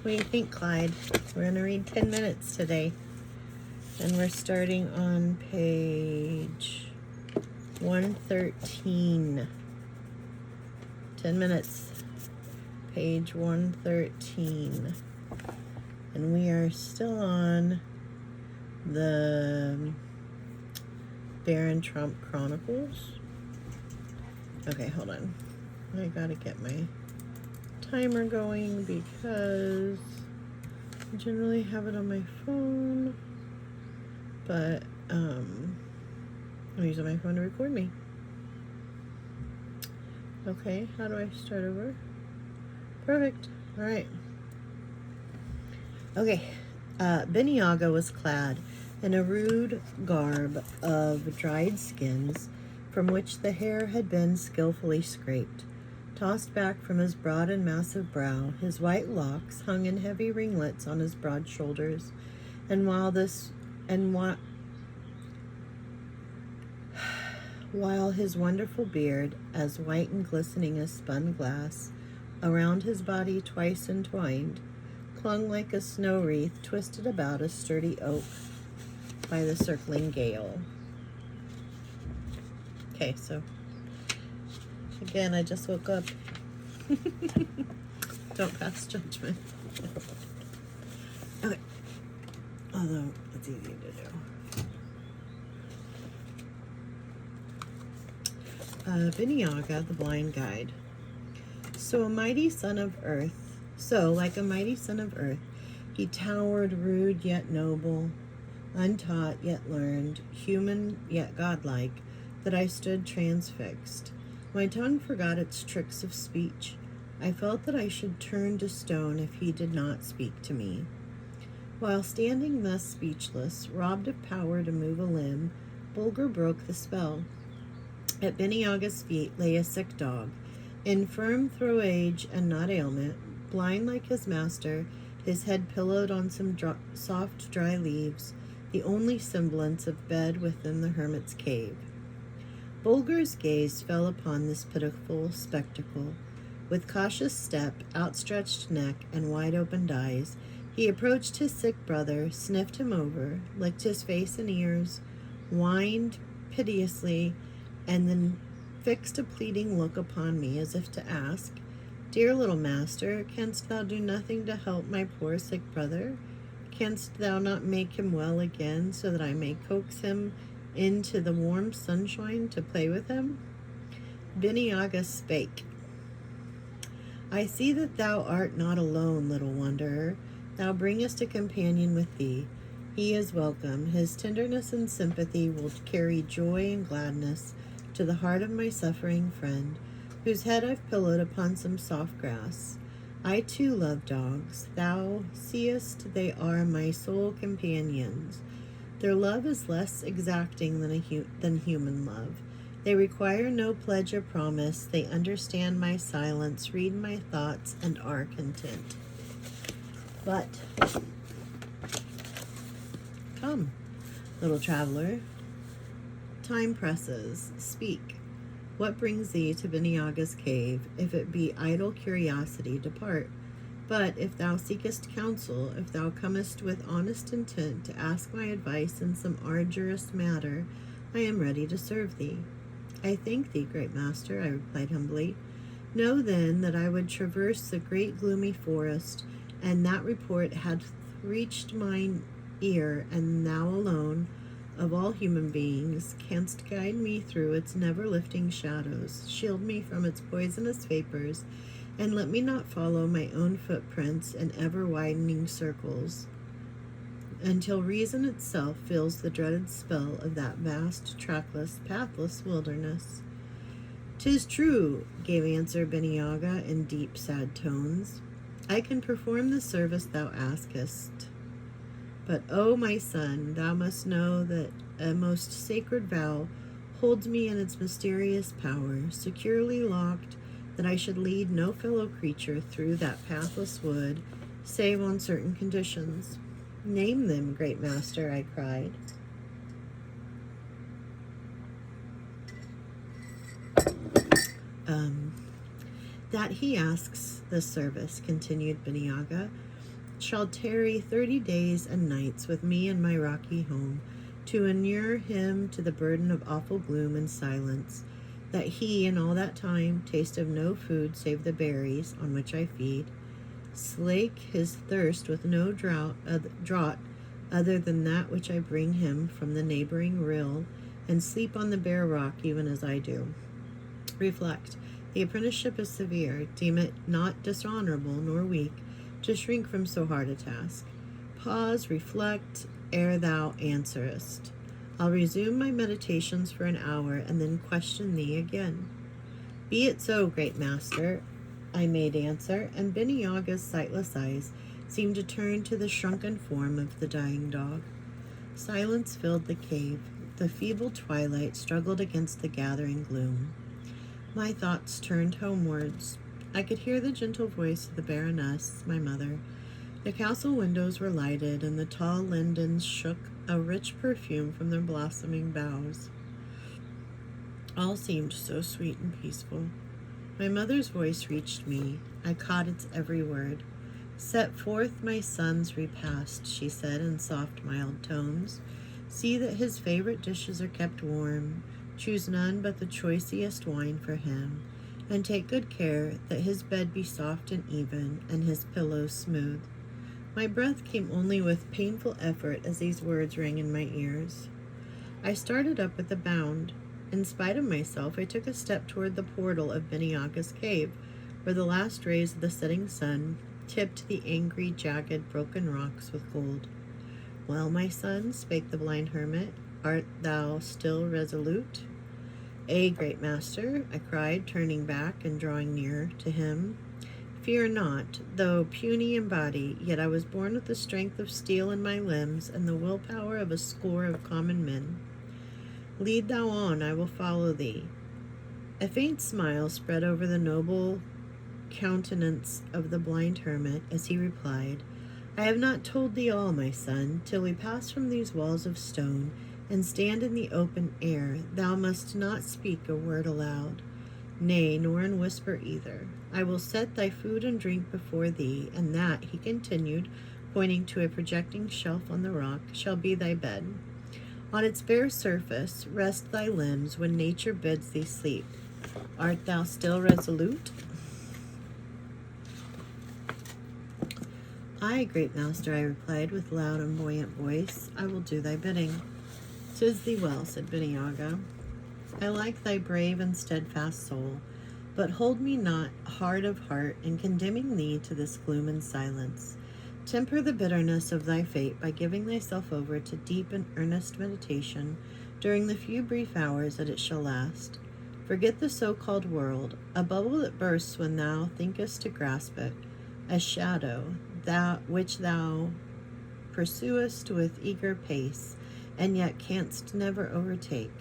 What do you think, Clyde? We're going to read 10 minutes today. And we're starting on page 113. 10 minutes. Page 113. And we are still on the Barron Trump Chronicles. Okay, hold on. I gotta get my timer going because I generally have it on my phone, but I'm using my phone to record me. Okay, how do I start over? Perfect. All right. Okay. Beniaga was clad in a rude garb of dried skins from which the hair had been skillfully scraped. Tossed back from his broad and massive brow, his white locks hung in heavy ringlets on his broad shoulders, and while his wonderful beard, as white and glistening as spun glass, around his body twice entwined, clung like a snow wreath twisted about a sturdy oak by the circling gale. Okay, so again, I just woke up. Don't pass judgment. Okay. Although, it's easy to do. Beniaga, the blind guide. Like a mighty son of earth, he towered rude yet noble, untaught yet learned, human yet godlike, that I stood transfixed. My tongue forgot its tricks of speech. I felt that I should turn to stone if he did not speak to me. While standing thus speechless, robbed of power to move a limb, Bulger broke the spell. At Beniaga's feet lay a sick dog, infirm through age and not ailment, blind like his master, his head pillowed on some soft, dry leaves, the only semblance of bed within the hermit's cave. Bulger's gaze fell upon this pitiful spectacle. With cautious step, outstretched neck, and wide-opened eyes, he approached his sick brother, sniffed him over, licked his face and ears, whined piteously, and then fixed a pleading look upon me as if to ask, "Dear little master, canst thou do nothing to help my poor sick brother? Canst thou not make him well again so that I may coax him into the warm sunshine to play with him?" Beniaga spake. "I see that thou art not alone, little wanderer. Thou bringest a companion with thee. He is welcome. His tenderness and sympathy will carry joy and gladness to the heart of my suffering friend, whose head I've pillowed upon some soft grass. I too love dogs. Thou seest they are my sole companions. Their love is less exacting than human love. They require no pledge or promise. They understand my silence, read my thoughts, and are content. But come, little traveler, time presses. Speak. What brings thee to Beniaga's cave? If it be idle curiosity, depart. But if thou seekest counsel, if thou comest with honest intent to ask my advice in some arduous matter, I am ready to serve thee." "I thank thee, great master," I replied humbly. "Know then that I would traverse the great gloomy forest, and that report hath reached mine ear, and thou alone, of all human beings, canst guide me through its never-lifting shadows, shield me from its poisonous vapors, and let me not follow my own footprints in ever-widening circles, until reason itself feels the dreaded spell of that vast, trackless, pathless wilderness." "'Tis true," gave answer Beniaga in deep, sad tones. "I can perform the service thou askest. But, O my son, thou must know that a most sacred vow holds me in its mysterious power, securely locked, that I should lead no fellow creature through that pathless wood, save on certain conditions." "Name them, great master," I cried. "That he asks this service," continued Beniaga, shall tarry 30 days and nights with me in my rocky home, to inure him to the burden of awful gloom and silence, that he in all that time taste of no food save the berries on which I feed, slake his thirst with no draught other than that which I bring him from the neighboring rill, and sleep on the bare rock even as I do. Reflect. The apprenticeship is severe. Deem it not dishonorable nor weak to shrink from so hard a task. Pause, reflect, ere thou answerest. I'll resume my meditations for an hour and then question thee again. Be it so, great master, I made answer, and Beniaga's sightless eyes seemed to turn to the shrunken form of the dying dog. Silence filled the cave. The feeble twilight struggled against the gathering gloom. My thoughts turned homewards. I could hear the gentle voice of the Baroness, my mother. The castle windows were lighted, and the tall lindens shook a rich perfume from their blossoming boughs. All seemed so sweet and peaceful. My mother's voice reached me. I caught its every word. Set forth my son's repast, she said in soft, mild tones. See that his favorite dishes are kept warm. Choose none but the choicest wine for him, and take good care that his bed be soft and even, and his pillows smooth. My breath came only with painful effort as these words rang in my ears. I started up with a bound. In spite of myself, I took a step toward the portal of Beniaga's cave, where the last rays of the setting sun tipped the angry, jagged, broken rocks with gold. Well, my son, spake the blind hermit, art thou still resolute? Great master, I cried, turning back and drawing near to him. Fear not, though puny in body, yet I was born with the strength of steel in my limbs and the willpower of a score of common men. Lead thou on, I will follow thee. A faint smile spread over the noble countenance of the blind hermit as he replied, I have not told thee all, my son. Till we pass from these walls of stone and stand in the open air, thou must not speak a word aloud, nay, nor in whisper either. I will set thy food and drink before thee, and that, he continued, pointing to a projecting shelf on the rock, shall be thy bed. On its bare surface rest thy limbs when nature bids thee sleep. Art thou still resolute? Aye, great master, I replied with loud and buoyant voice. I will do thy bidding. 'Tis thee well, said Beniaga. I like thy brave and steadfast soul, but hold me not hard of heart in condemning thee to this gloom and silence. Temper the bitterness of thy fate by giving thyself over to deep and earnest meditation during the few brief hours that it shall last. Forget the so-called world, a bubble that bursts when thou thinkest to grasp it, a shadow, which thou pursuest with eager pace, and yet canst never overtake.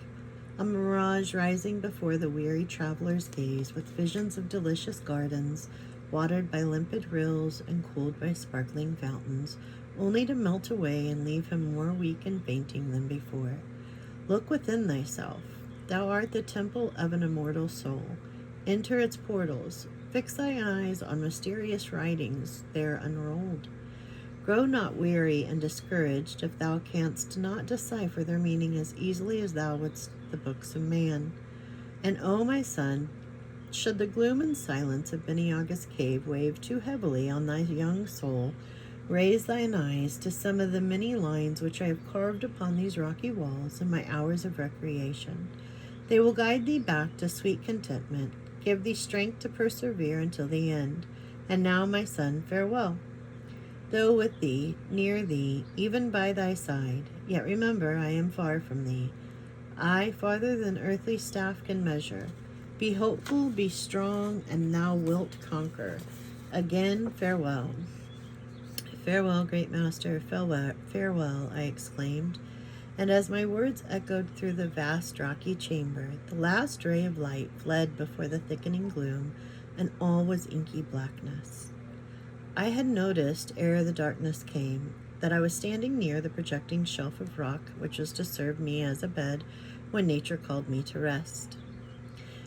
A mirage rising before the weary traveler's gaze, with visions of delicious gardens, watered by limpid rills and cooled by sparkling fountains, only to melt away and leave him more weak and fainting than before. Look within thyself. Thou art the temple of an immortal soul. Enter its portals. Fix thy eyes on mysterious writings there unrolled. Grow not weary and discouraged if thou canst not decipher their meaning as easily as thou wouldst the books of man. And, O my son, should the gloom and silence of Beniaga's cave weigh too heavily on thy young soul, raise thine eyes to some of the many lines which I have carved upon these rocky walls in my hours of recreation. They will guide thee back to sweet contentment, give thee strength to persevere until the end. And now, my son, farewell. Though with thee, near thee, even by thy side, yet remember I am far from thee. I farther than earthly staff can measure. Be hopeful, be strong, and thou wilt conquer. Again, farewell. Farewell, great master, farewell, I exclaimed. And as my words echoed through the vast rocky chamber, the last ray of light fled before the thickening gloom, and all was inky blackness. I had noticed, ere the darkness came, that I was standing near the projecting shelf of rock which was to serve me as a bed when nature called me to rest.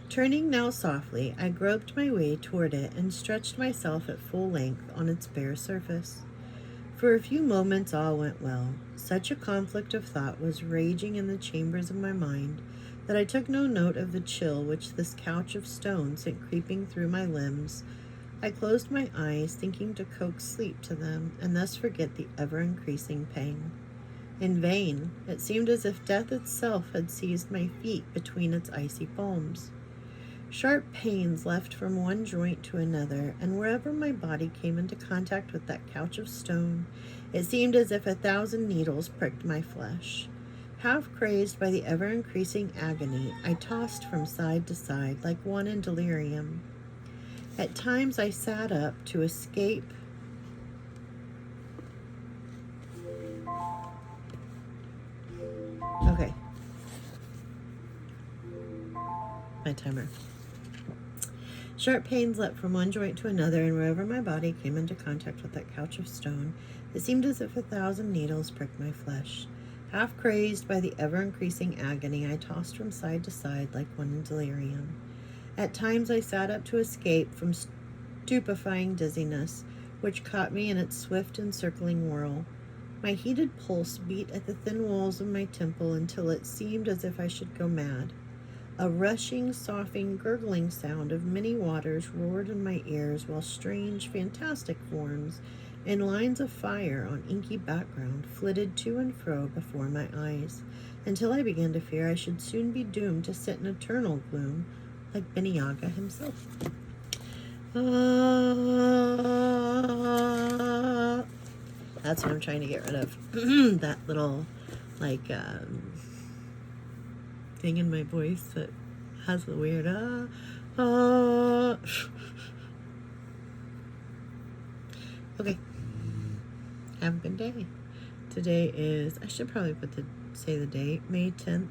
Turning now softly, I groped my way toward it and stretched myself at full length on its bare surface. For a few moments all went well. Such a conflict of thought was raging in the chambers of my mind that I took no note of the chill which this couch of stone sent creeping through my limbs. I closed my eyes, thinking to coax sleep to them, and thus forget the ever-increasing pang. In vain. It seemed as if death itself had seized my feet between its icy palms. Sharp pains left from one joint to another, and wherever my body came into contact with that couch of stone, it seemed as if 1,000 needles pricked my flesh. Half crazed by the ever-increasing agony, I tossed from side to side like one in delirium. At times I sat up to escape Okay. My timer. Sharp pains leapt from one joint to another, and wherever my body came into contact with that couch of stone, it seemed as if 1,000 needles pricked my flesh. Half crazed by the ever-increasing agony, I tossed from side to side like one in delirium. At times I sat up to escape from stupefying dizziness, which caught me in its swift encircling whirl. My heated pulse beat at the thin walls of my temple until it seemed as if I should go mad. A rushing, soughing, gurgling sound of many waters roared in my ears, while strange, fantastic forms in lines of fire on inky background flitted to and fro before my eyes, until I began to fear I should soon be doomed to sit in eternal gloom like Baba Yaga himself. That's what I'm trying to get rid of. That little, thing in my voice that has the weird, Okay. Have a good day. Today is, I should probably say the date, May 10th,